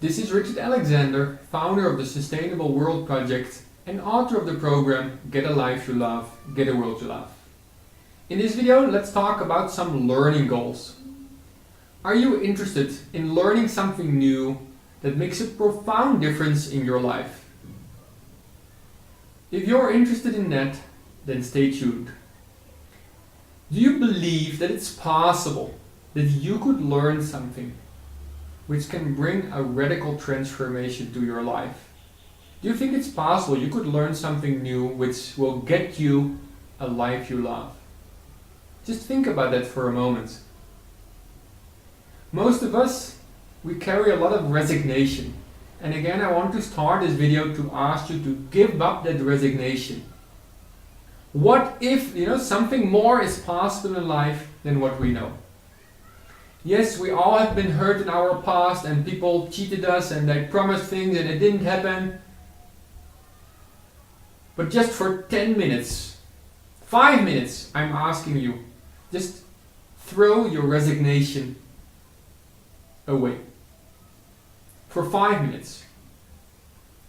This is Richard Alexander, founder of the Sustainable World Project and author of the program Get a Life You Love, Get a World You Love. In this video, let's talk about some learning goals. Are you interested in learning something new that makes a profound difference in your life? If you're interested in that, then stay tuned. Do you believe that it's possible that you could learn something which can bring a radical transformation to your life? Do you think it's possible you could learn something new which will get you a life you love? Just think about that for a moment. Most of us, we carry a lot of resignation. And again, I want to start this video to ask you to give up that resignation. What if, something more is possible in life than what we know? Yes, we all have been hurt in our past and people cheated us and they promised things and it didn't happen. But just for 10 minutes, 5 minutes, I'm asking you, just throw your resignation away. For 5 minutes.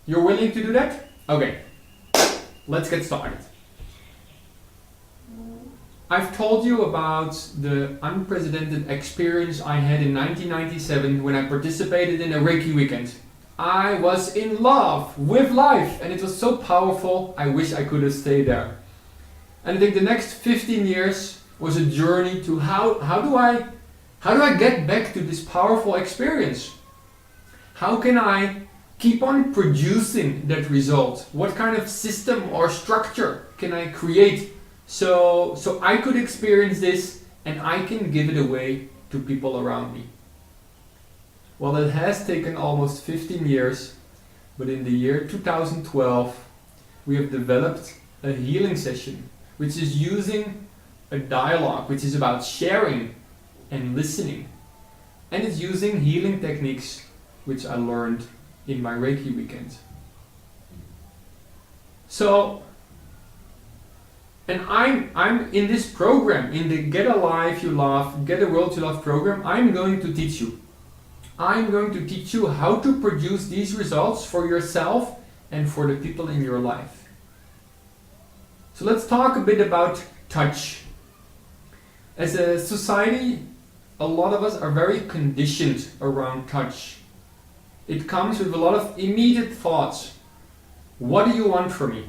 You're willing to do that? Okay, let's get started. I've told you about the unprecedented experience I had in 1997 when I participated in a Reiki weekend. I was in love with life and it was so powerful, I wish I could have stayed there. And I think the next 15 years was a journey to how do I get back to this powerful experience? How can I keep on producing that result? What kind of system or structure can I create so I could experience this and I can give it away to people around me? Well, it has taken almost 15 years, but in the year 2012 we have developed a healing session which is using a dialogue which is about sharing and listening, and it's using healing techniques which I learned in my Reiki weekend. And I'm in this program, in the Get a Life You Love, Get a World You Love program, I'm going to teach you. I'm going to teach you how to produce these results for yourself and for the people in your life. So let's talk a bit about touch. As a society, a lot of us are very conditioned around touch. It comes with a lot of immediate thoughts. What do you want from me?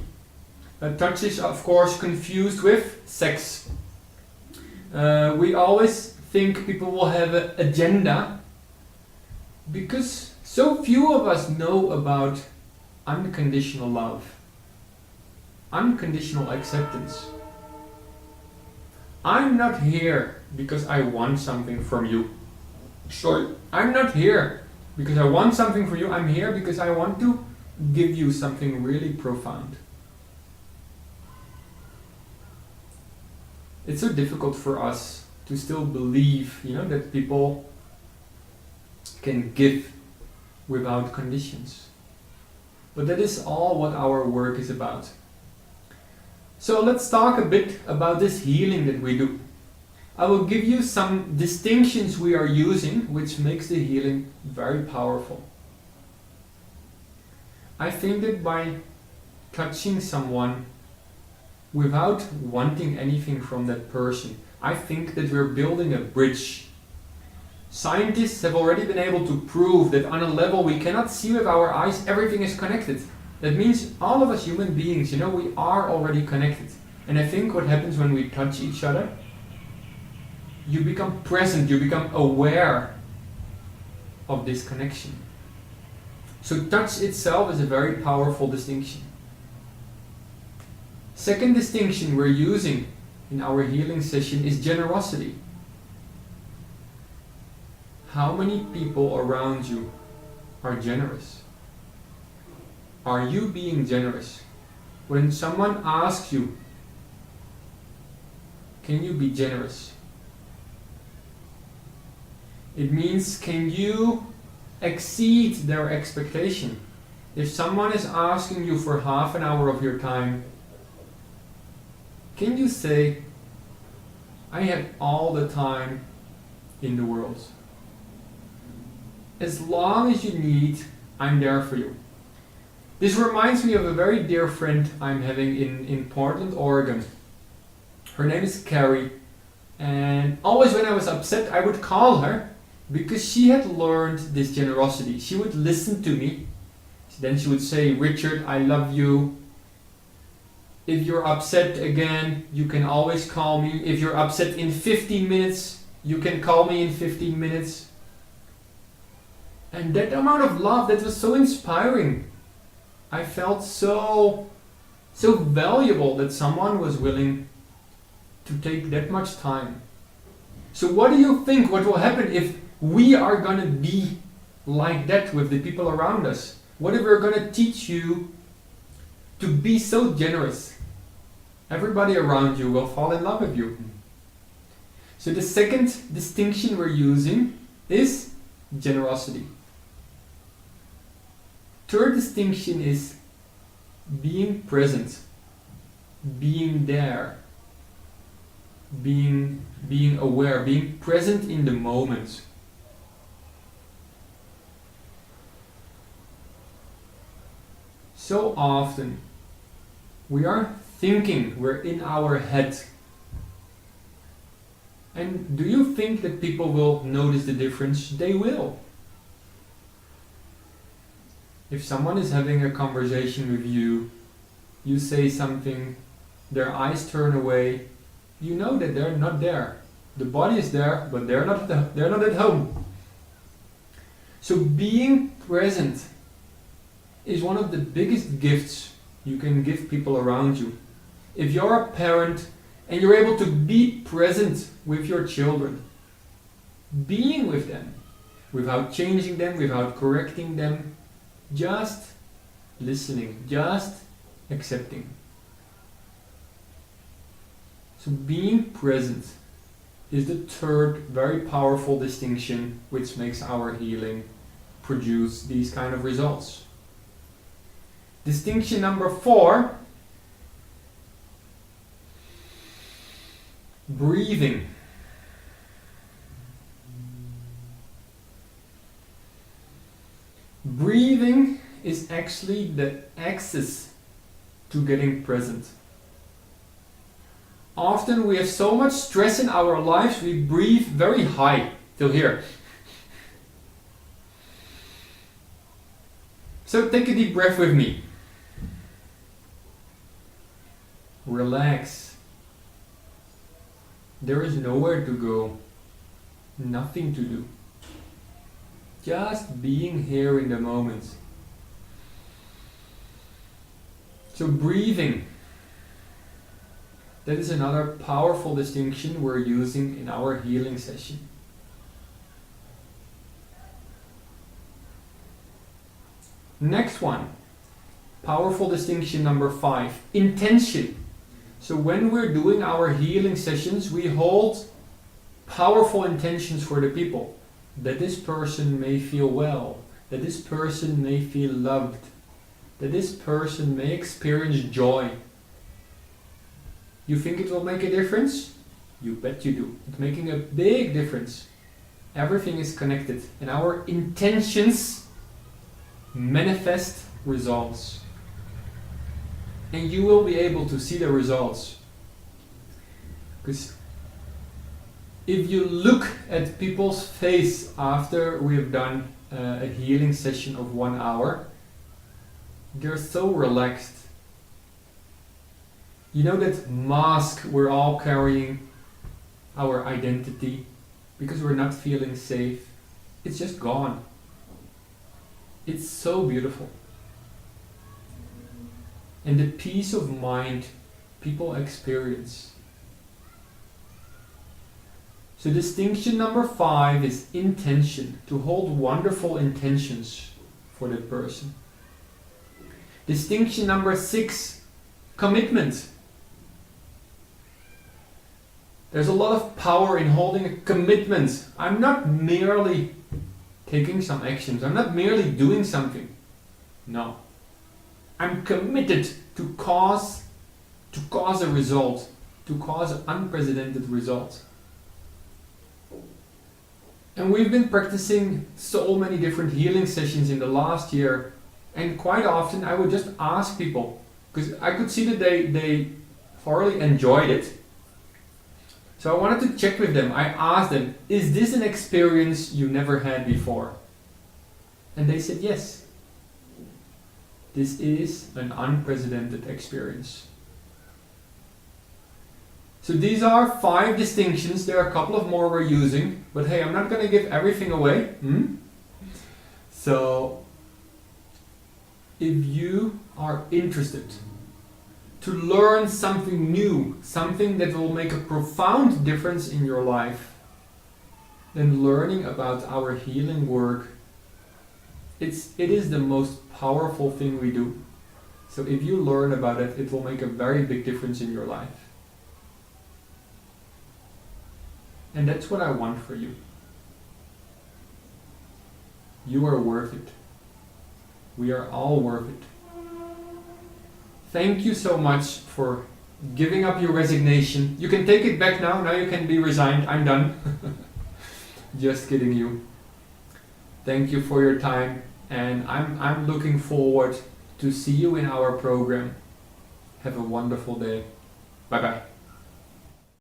Touch is of course confused with sex. We always think people will have an agenda because so few of us know about unconditional love, unconditional acceptance. I'm not here because I want something from you. Sorry, I'm not here because I want something from you. I'm here because I want to give you something really profound. It's so difficult for us to still believe, that people can give without conditions. But that is all what our work is about. So let's talk a bit about this healing that we do. I will give you some distinctions we are using, which makes the healing very powerful. I think that by touching someone without wanting anything from that person, I think that we're building a bridge. Scientists have already been able to prove that on a level we cannot see with our eyes, everything is connected. That means all of us human beings, we are already connected. And I think what happens when we touch each other, you become present, you become aware of this connection. So touch itself is a very powerful distinction. Second distinction we're using in our healing session is generosity. How many people around you are generous? Are you being generous? When someone asks you, can you be generous? It means, can you exceed their expectation? If someone is asking you for half an hour of your time, can you say, I have all the time in the world? As long as you need, I'm there for you. This reminds me of a very dear friend I'm having in Portland, Oregon. Her name is Carrie, and always when I was upset I would call her because she had learned this generosity. She would listen to me. Then she would say, Richard, I love you. If you're upset again, you can always call me. If you're upset in 15 minutes, you can call me in 15 minutes. And that amount of love, that was so inspiring. I felt so valuable that someone was willing to take that much time. So what do you think what will happen if we are going to be like that with the people around us? What if we're going to teach you to be so generous? Everybody around you will fall in love with you. So the second distinction we're using is generosity. Third distinction is being present, being there, being aware, being present in the moment. So often we are thinking, we're in our head. And do you think that people will notice the difference? They will. If someone is having a conversation with you, you say something, their eyes turn away, you know that they're not there. The body is there, but they're not at home. So being present is one of the biggest gifts you can give people around you. If you're a parent and you're able to be present with your children, being with them, without changing them, without correcting them, just listening, just accepting. So being present is the third very powerful distinction which makes our healing produce these kind of results. Distinction number 4, breathing. Breathing is actually the access to getting present. Often we have so much stress in our lives, we breathe very high till here. So take a deep breath with me. Relax. There is nowhere to go, nothing to do. Just being here in the moment. So breathing. That is another powerful distinction we're using in our healing session. Next one. Powerful distinction number 5. Intention. So when we're doing our healing sessions, we hold powerful intentions for the people. That this person may feel well, that this person may feel loved, that this person may experience joy. You think it will make a difference? You bet you do. It's making a big difference. Everything is connected, and our intentions manifest results. And you will be able to see the results. Because if you look at people's face after we have done a healing session of 1 hour, they're so relaxed. You know that mask we're all carrying, our identity, because we're not feeling safe, it's just gone. It's so beautiful. And the peace of mind people experience. So distinction number 5 is intention, to hold wonderful intentions for that person. Distinction number 6, commitment. There's a lot of power in holding a commitment. I'm not merely taking some actions. I'm not merely doing something. No. I'm committed to cause a result, to cause an unprecedented result. And we've been practicing so many different healing sessions in the last year, and quite often I would just ask people, because I could see that they thoroughly enjoyed it. So I wanted to check with them. I asked them, is this an experience you never had before? And they said yes. This is an unprecedented experience. So these are 5 distinctions. There are a couple of more we're using, but hey, I'm not going to give everything away. So if you are interested to learn something new, something that will make a profound difference in your life, then learning about our healing work, it is the most powerful thing we do. So if you learn about it, it will make a very big difference in your life. And that's what I want for you. You are worth it. We are all worth it. Thank you so much for giving up your resignation. You can take it back now. Now you can be resigned. I'm done. Just kidding you. Thank you for your time. And I'm looking forward to see you in our program. Have a wonderful day. Bye bye.